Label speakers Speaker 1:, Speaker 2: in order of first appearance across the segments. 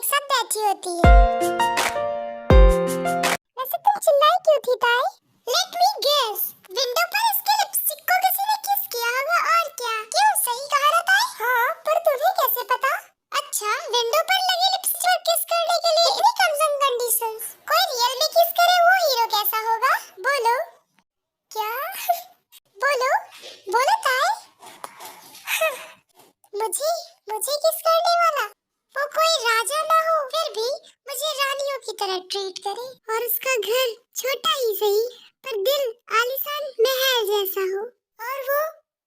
Speaker 1: साथ बैठी होती है। वैसे तुम चिल्लाई क्यों थी ताई? लेट मी गेस, विंडो पर इसके लिपस्टिक को किसी ने किस किया होगा और क्या? क्यों, सही कहा ना ताई? हाँ, पर तुम्हें कैसे पता? अच्छा, विंडो पर लगी लिपस्टिक पर किस करने के लिए इतनी टर्म्स एंड कंडीशंस? कोई रियल में किस करे वो हीरो कैसा होगा? बोलो। क्या? बोलो, बोलो ताई। मुझे किस करने वाला? वो कोई राजा ना हो, फिर भी मुझे रानियों की तरह ट्रीट करे और उसका घर छोटा ही सही पर दिल आलीशान महल जैसा हो।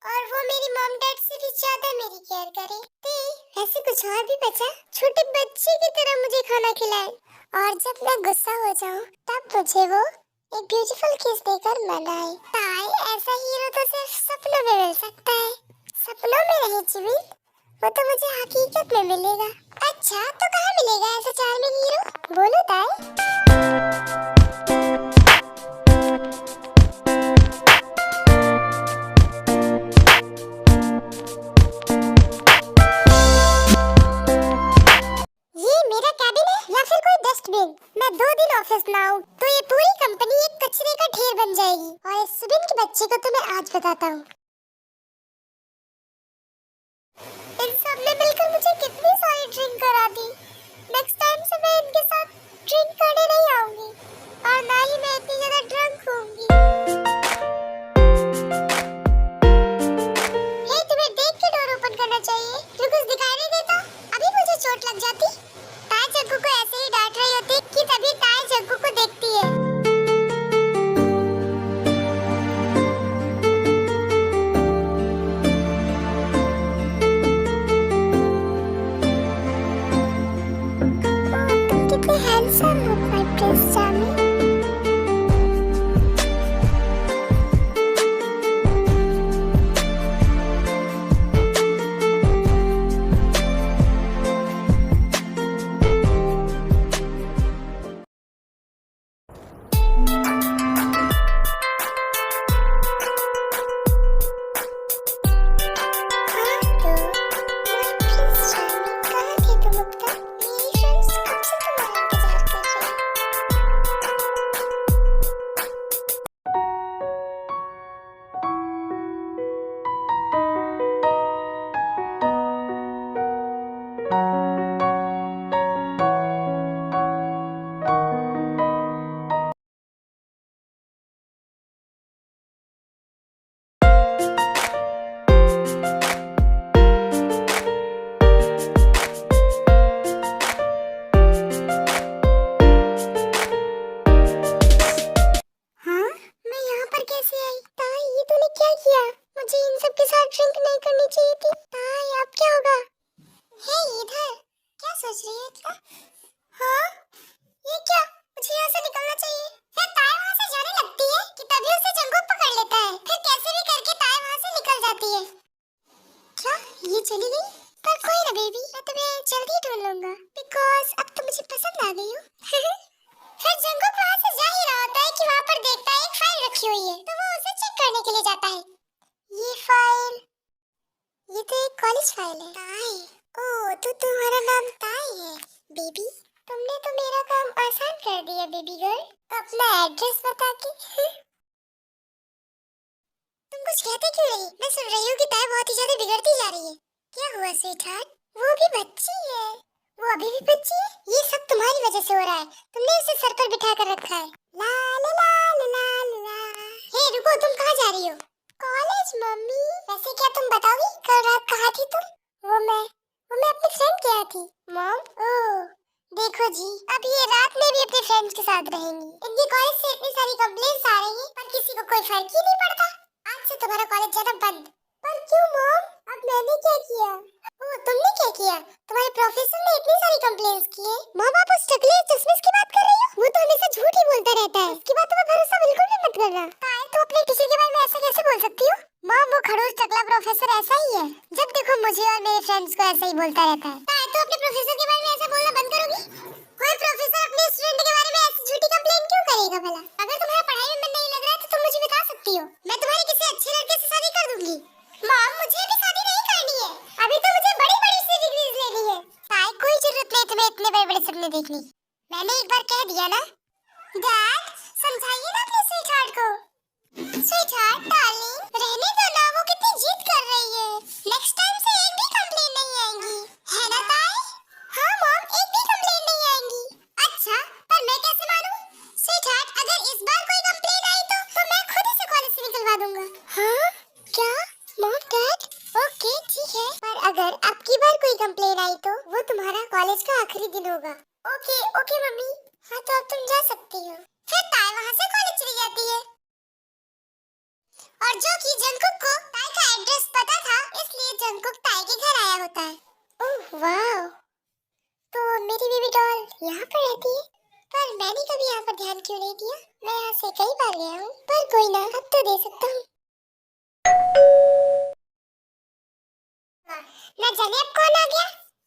Speaker 1: और वो मेरी मॉम डैड से भी ज्यादा मेरी केयर करे। ऐसे कुछ और भी बचा? छोटे बच्चे की तरह मुझे खाना खिलाए और जब मैं गुस्सा हो जाऊं तब मुझे वो एक ब्यूटीफुल किस देकर मनाए। ताई, ऐसा हीरो तो सिर्फ सपनों में मिल सकता है। सपनों में नहीं चिविल, वो तो मुझे हकीकत में मिलेगा। अच्छा, तो कहाँ मिलेगा ऐसा चार्मिंग हीरो? बोलो ताई। ये मेरा कैबिन है या फिर कोई डस्टबिन? मैं 2 दिन ऑफिस ना आऊं तो ये पूरी कंपनी एक कचरे का ढेर बन जाएगी। और इस सुबिन के बच्चे को तो मैं आज बताता हूँ। इन सब ने मिलकर मुझे कितनी सारी ड्रिंक करा दी। नेक्स्ट टाइम से मैं इनके साथ ड्रिंक करने नहीं आऊंगी और ना ही मैं इतनी ज्यादा ड्रंक होऊंगी। हे, तुम्हें देख के डोर ओपन करना चाहिए। क्यों कुछ दिखाई नहीं देता? अभी मुझे चोट लग जाती। ताई जग्गू को ऐसे ही डांट रही होती कि तभी ताई जग्गू को देखती है। कितने हैंडसम हो माय प्रिंस चार्मिंग। चली गई? पर कोई ना बेबी, मैं तुम्हें जल्दी ढूंढ लूंगा बिकॉज़ अब तो मुझे पसंद आ गई हो। फिर जंगुक वहाँ से जा ही रहा होता है कि वहाँ पर देखता है एक फाइल रखी हुई है, तो वो उसे चेक करने के लिए जाता है। ये फाइल, ये तो एक कॉलेज फाइल है। ताई, ओह तो तुम्हारा नाम ताई है। बेबी, तुमने तो मेरा काम आसान कर दिया बेबी गर्ल। अपना एड्रेस बता के। तुम कुछ कहते क्यों नहीं? मैं सुन रही हूँ कि ताई बहुत ही ज्यादा बिगड़ती जा रही है। क्या हुआ स्वीटहार्ट? वो भी बच्ची है। वो अभी भी बच्ची है? ये सब तुम्हारी वजह से हो रहा है। तुमने उसे सर पर बिठा कर रखा है। ला ला ला ला ला ला। हे रुको, तुम कहाँ जा रही हो? College mummy. वैसे क्या तुम बताओगी कल रात कहाँ थी तुम? वो मैं अपनी फ्रेंड के यहाँ थी। मॉम? ओह देखो जी, अब ये रात में भी अपने फ्रेंड्स के साथ रहेंगी। इनकी कॉलेज से इतनी सारी कंप्लेंट्स आ रही हैं, पर किसी को कोई फर्क ही नहीं पड़ता। आज से तुम्हारा कॉलेज जाना बंद। पर क्यों मॉम? अब मैंने क्या किया? ओह तुमने क्या किया? तुम्हारे प्रोफेसर ने इतनी सारी कंप्लेंट्स की है। मॉम, आप उस टकले चश्मिश की बात कर रही हो? वो तो हमेशा झूठ ही बोलता रहता है। उसकी बातों पर भरोसा बिल्कुल भी मत करना। ताई, तो अपने टीचर के बारे में ऐसा कैसे बोल सकती हो? मॉम, वो खड़ूस टकला प्रोफेसर ऐसा ही है। जब देखो मुझे और मेरे फ्रेंड्स को ऐसा ही बोलता रहता है। ताई, तो अपने प्रोफेसर के बारे में ऐसा बोलना बंद करोगी? कोई प्रोफेसर अपने स्टूडेंट के बारे में ऐसी झूठी कंप्लेंट क्यों करेगा भला? अगर तुम्हारा पढ़ाई में मन नहीं लग रहा है तो तुम मुझे बता सकती हो। मैं तुम्हारे किसी अच्छे लड़के से शादी कर दूंगी। मॉम, मुझे भी शादी नहीं करनी है। अभी तो मुझे बड़ी-बड़ी सी डिग्रीज लेनी है। ताई, कोई जरूरत नहीं तुम्हें इतने बड़े-बड़े ये सबने देख ली। मैंने एक बार कह दिया ना। डैड समझाइए ना अपने स्वीटहार्ट को। स्वीटहार्ट डार्लिंग रहने दो ना, वो कितनी जिद कर रही है। नेक्स्ट टाइम से एक भी कंप्लेन नहीं आएंगी, है ना ताई? हाँ मॉम, एक भी कंप्लेन नहीं आएंगी। अच्छा, पर मैं कैसे मानूं? स्वीटहार्ट अगर इस बार कोई कंप्लेन आई तो मैं खुद इसे कॉलेज से निकलवा दूंगा। हाँ क्या मॉम डैड? ओके ठीक है, पर अगर अब की बार कोई कंप्लेन आई तो वो तुम्हारा कॉलेज का आखिरी दिन होगा। Okay okay mummy. हाँ तो अब तुम जा सकती हो। फिर ताई वहाँ से कॉलेज चली जाती है। और जो कि जंगकुक को ताई का एड्रेस पता था, इसलिए जंगकुक ताई के घर आया होता है। ओह वाह, तो मेरी बेबी डॉल यहाँ पर रहती है। पर मैंने कभी यहाँ पर ध्यान क्यों नहीं दिया? मैं यहाँ से कई बार गया हूँ, पर कोई ना, अब तो दे सकता हूँ। न जाने अब कौन आ गया।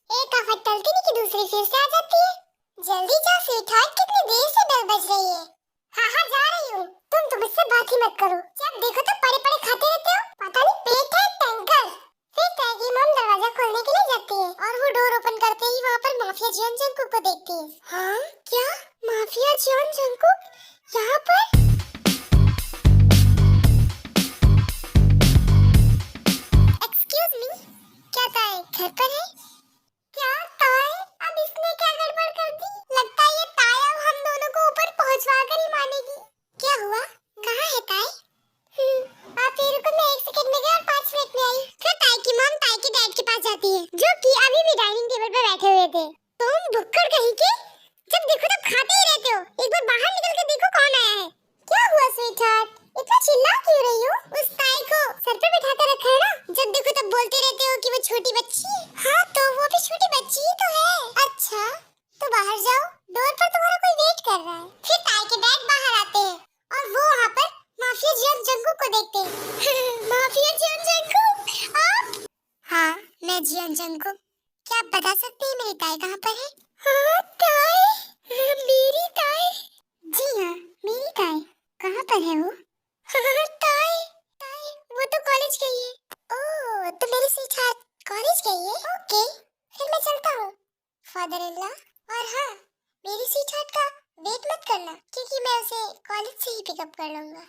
Speaker 1: एक आफत टलती नहीं कि दूसरी फिर से आ जाती है। जल्दी जा स्वीटहार्ट, कितनी देर से बेल बज रही है। हाँ हाँ जा रही हूँ। तुम मुझसे बात ही मत करो, जब देखो तो पड़े पड़े खाते रहते हो। पता नहीं पेट है टैंकर। फिर ताई की मॉम दरवाजा खोलने के लिए जाती है और वो डोर ओपन करते ही वहाँ पर माफिया जॉन जंगकुक को देखती है। हाँ क्या माफिया जॉन जंगकुक यहाँ पर? एक्सक्यूज मी, क्या ताई घर पर है? क्या ताई, अब इसने क्या गड़बड़ कर दी? लगता है ये ताई अब हम दोनों को ऊपर पहुंचवा कर ही मानेगी। क्या हुआ? कहाँ है ताई? आप ये रुको, मैं 1 सेकंड में गई और 5 मिनट में आई। फिर ताई की मॉम ताई के डैड के पास जाती है, जो कि अभी भी डाइनिंग टेबल पर बैठे हुए थे। तुम भुक्कड़ कहीं के, जब देखो तब खाते ही रहते हो। एक बार बाहर निकल के देखो कौन आया है। क्या हुआ स्वीटहार्ट, इतना चिल्ला क्यों रही हो? उस ताई को सर पे बिठा कर रखा है ना, जब देखो तब बोलते रहते हो कि वो छोटी बच्ची है। हाँ तो वो भी छोटी बच्ची ही तो है। अच्छा तो बाहर जाओ, डोर पर तुम्हारा कोई वेट कर रहा है। फिर ताई के डैड बाहर आते हैं और वो वहाँ पर माफिया जियन जंगकुक को देखते हैं। माफिया जियन जंगकुक आप? हाँ मैं जियन जंगकुक। क्या आप बता सकते हैं मेरी ताई कहाँ पर है? हाँ ताई, मेरी ताई? जी हाँ मेरी ताई। कहाँ पर है वो? हाँ ताई, ताई वो तो कॉलेज गई है। ओह तो मेरी स्वीटहार्ट कॉलेज गई है। ओके फिर मैं चलता हूँ फादर इन लॉ। और हाँ मेरी स्वीटहार्ट का वेट मत करना, क्योंकि मैं उसे कॉलेज से ही पिकअप कर लूंगा।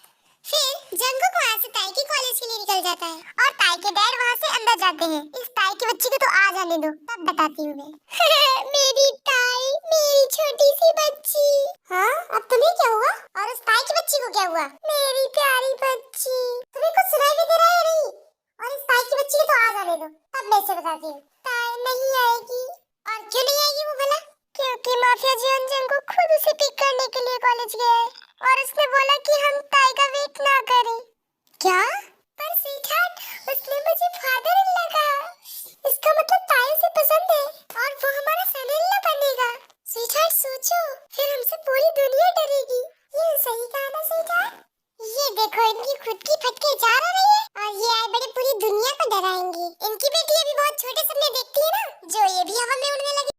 Speaker 1: फिर जंगकुक वहाँ से ताई के कॉलेज के लिए निकल जाता है और ताई के डैड वहाँ से अंदर जाते हैं। इस ताई की बच्ची को तो आ जाने दो, तब बताती हूँ मैं। मेरी ताई, मेरी छोटी सी बच्ची। हाँ अब तुम्हें क्या हुआ और उस ताई की बच्ची को क्या हुआ? मेरी प्यारी बच्ची, तुम्हें कुछ सुनाई भी दे रहा है नहीं? और इस ताई की बच्ची को तो आ जाने दो, तब मैं इसे बताती हूँ। ताई नहीं आएगी। और क्यों नहीं आएगी वो भला? क्योंकि माफिया जियन जंगकुक खुद उसे पिक करने के लिए कॉलेज गया है और उसने बोला कि हम ताई का वेट ना करें। क्या? पर स्वीटहार्ट उसने मुझे फादर इन लॉ कहा। इसका मतलब ताई उसे पसंद है और वो हमारा सन इन लॉ बनेगा। स्वीटहार्ट सोचो, फिर हमसे पूरी दुनिया डरेगी। ये सही कहा ना स्वीटहार्ट? ये देखो इनकी खुद की फटके जा रही है और ये आए बड़े पूरी दुनिया को डराएंगी। इनकी बेटी अभी बहुत छोटे सपने देखती है ना, जो ये भी हवा में उड़ने लगी।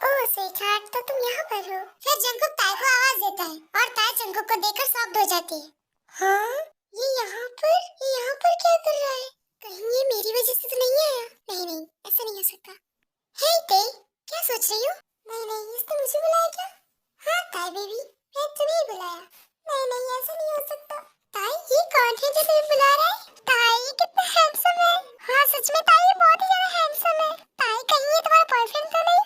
Speaker 1: ओह स्वीटहार्ट तो तुम यहाँ पर हो। फिर जंगकुक ताई को आवाज देता है और ताई जंगकुक को देखकर शॉक्ड हो जाती है। हाँ ये यहाँ पर क्या कर रहा है? कहीं ये मेरी वजह से तो नहीं आया? नहीं नहीं ऐसा नहीं हो सकता। हे ताई क्या सोच रही हो? नहीं नहीं इसने मुझे बुलाया क्या? हाँ ताई बेबी मैं तुम्हें बुलाया। नहीं नहीं ऐसा नहीं हो सकता। ताई ये कौन है जो तुम्हें बुला रहा है? ताई ये कितना हैंडसम है। हाँ सच में ताई ये बहुत ही ज्यादा हैंडसम है। ताई कहीं ये तुम्हारा बॉयफ्रेंड तो नहीं?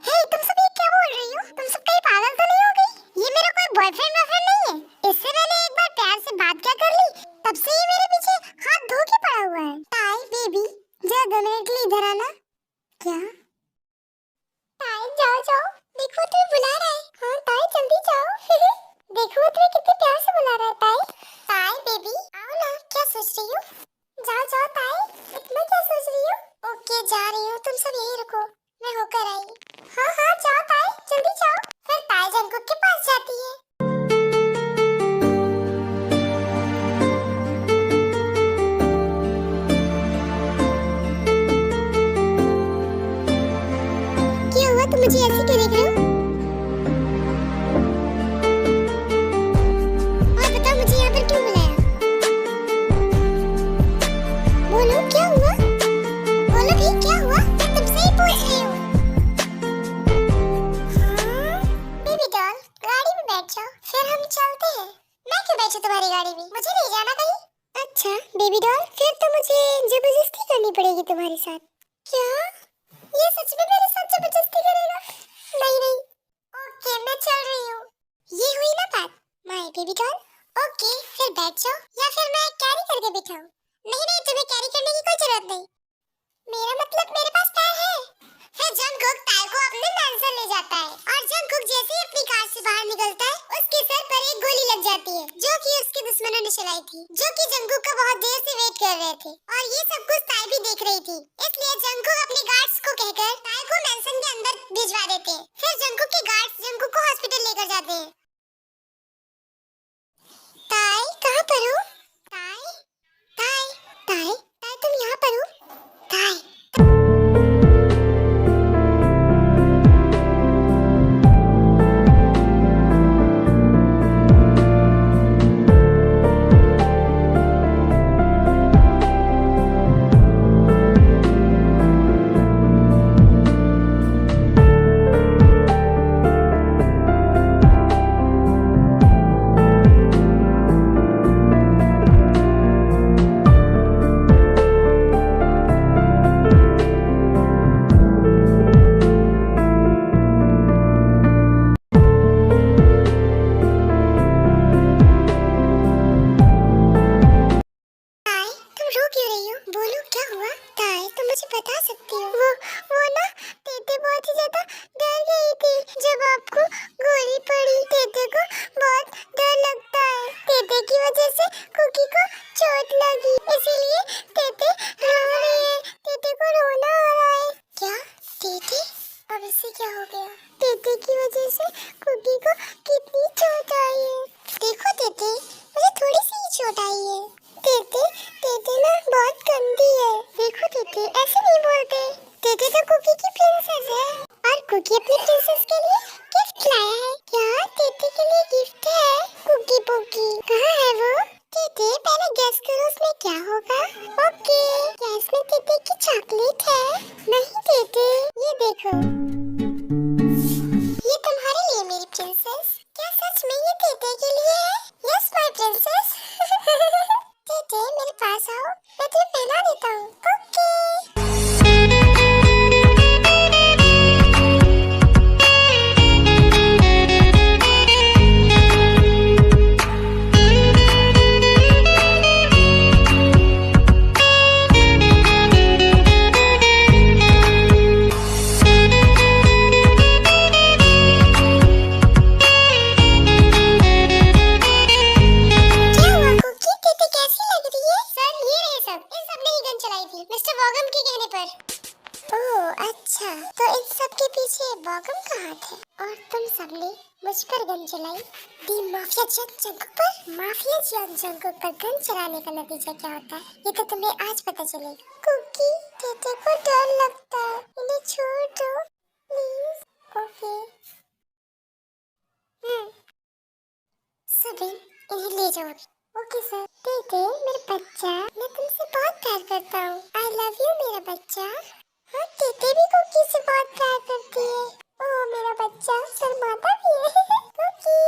Speaker 1: हे तुम सब ये क्या बोल रही हो? तुम सब कहीं पागल तो नहीं हो गई? ये मेरा कोई बॉयफ्रेंड वॉयफ्रेंड नहीं है। इससे मैंने एक बार प्यार से बात क्या कर ली, तब से ये मेरे पीछे हाथ धो के पड़ा हुआ है। ताई बेबी जरा 2 मिनट के लिए इधर आना। क्या? ताई जाओ जाओ, देखो तुम्हें बुला रहा है। हाँ ताई जल्दी जाओ। देखो वो तुम्हें कितने प्यार से बुला मैं क्यों बैठूं तुम्हारी गाड़ी में? मुझे नहीं जाना कहीं। अच्छा बेबी डॉल, फिर तो मुझे जबरदस्ती करनी पड़ेगी तुम्हारे साथ। क्या ये सच में मेरे साथ जबरदस्ती करेगा? नहीं नहीं, ओके मैं चल रही हूँ। ये हुई ना बात माय बेबी डॉल। ओके फिर बैठ जाओ, या फिर मैं कैरी करके बिठाऊं? नहीं नहीं, तुम्हें कैरी करने की कोई जरूरत नहीं। मेरा मतलब मेरे पास पैर है। फिर जंगकुक ताई को अपने मैंशन ले जाता है और जंगकुक जैसे ही अपनी कार से बाहर निकलता है उसके सर पर एक गोली लग जाती है जो कि उसके दुश्मनों ने चलाई थी, जो कि जंगकुक का बहुत देर से वेट कर रहे थे। और ये सब कुछ ताई भी देख रही थी, इसलिए जंगकुक अपने गार्ड्स को कहकर ताई को मैंशन के अंदर भिजवा देते हैं। फिर जंगकुक के गार्ड्स जंगकुक को हॉस्पिटल लेकर जाते हैं। ताई कहाँ पर हो? ताई ताई ताई ताई तुम यहाँ पर हो? ताई बता सकती हो? वो ना तेते बहुत ही ज्यादा डर गई थी जब आपको गोली पड़ी। तेते को बहुत डर लगता है। तेते की वजह से कुकी को चोट लगी, इसीलिए तेते रो रही है। तेते को रोना आ रहा है। क्या तेते? अब इससे क्या हो गया? तेते की वजह से कुकी को कितनी चोट आई है। देखो तेते, मुझे थोड़ी सी ही चोट आई है। तेते तेते ना बहुत गंदी है। देखो तेते, ऐसे नहीं बोलते। तेते तो कुकी की प्रिंसेस है और कुकी अपनी प्रिंसेस के लिए गिफ्ट लाया है। क्या तेते के लिए गिफ्ट है? कुकी पुकी कहाँ है वो? तेते पहले गेस करो उसमें क्या होगा। ओके, क्या इसमें तेते की चॉकलेट है? नहीं तेते, ये देखो, ये तुम्हारे लिए मेरी प्रिंसेस। क्या सच में ये तेते के लिए है? Yes my princess. तेते मेरे पास आओ, मैं तुम्हें पहना देता हूँ। ओके। मिस्टर बॉगम के कहने पर। ओह अच्छा, तो इन सब के पीछे बॉगम का हाथ है और तुम सबने मुझ पर गन चलाई। दी माफिया जंगकुक पर। माफिया जंगकुक पर गन चलाने का नतीजा क्या होता है ये तो तुम्हें आज पता चलेगा। कुकी तेते को डर लगता है, इन्हें छोड़ दो प्लीज। ओके सुबिन, इन्हें ले जाओ। Okay sir. तेते मेरे बच्चा, मैं तुमसे बहुत प्यार करता हूँ। आई लव यू मेरा बच्चा। हाँ तेते भी कुकी से बहुत प्यार करती है। ओह मेरा बच्चा शर्माता भी है। कुकी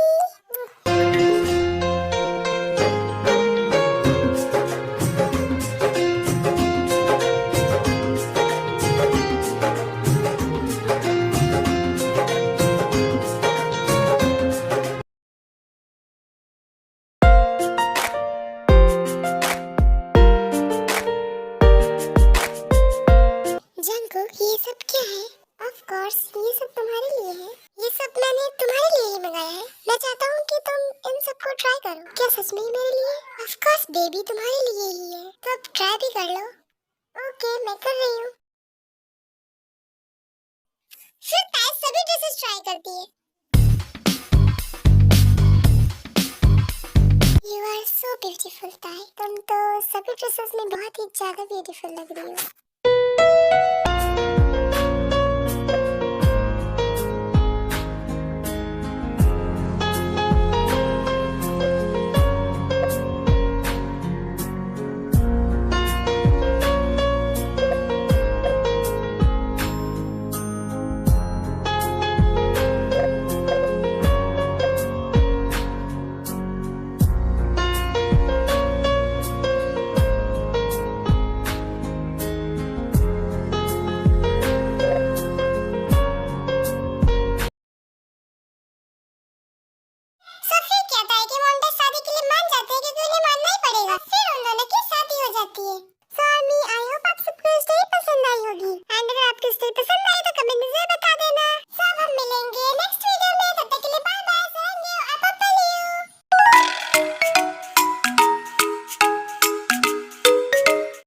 Speaker 1: जंगकुक, ये सब क्या है? ऑफ कोर्स ये सब तुम्हारे लिए है। ये सब मैंने तुम्हारे लिए ही मंगाया है। मैं चाहता हूँ कि तुम इन सब को ट्राई करो। क्या सच में ही मेरे लिए? ऑफ कोर्स बेबी, तुम्हारे लिए ही है, तो अब ट्राई भी कर लो। ओके मैं कर रही हूँ। फिर ताई सभी ड्रेसेस ट्राई करती है। यू आर सो ब्यूटीफुल ताई, तुम तो सभी ड्रेसेस में बहुत ही ज्यादा ब्यूटीफुल लग रही हो।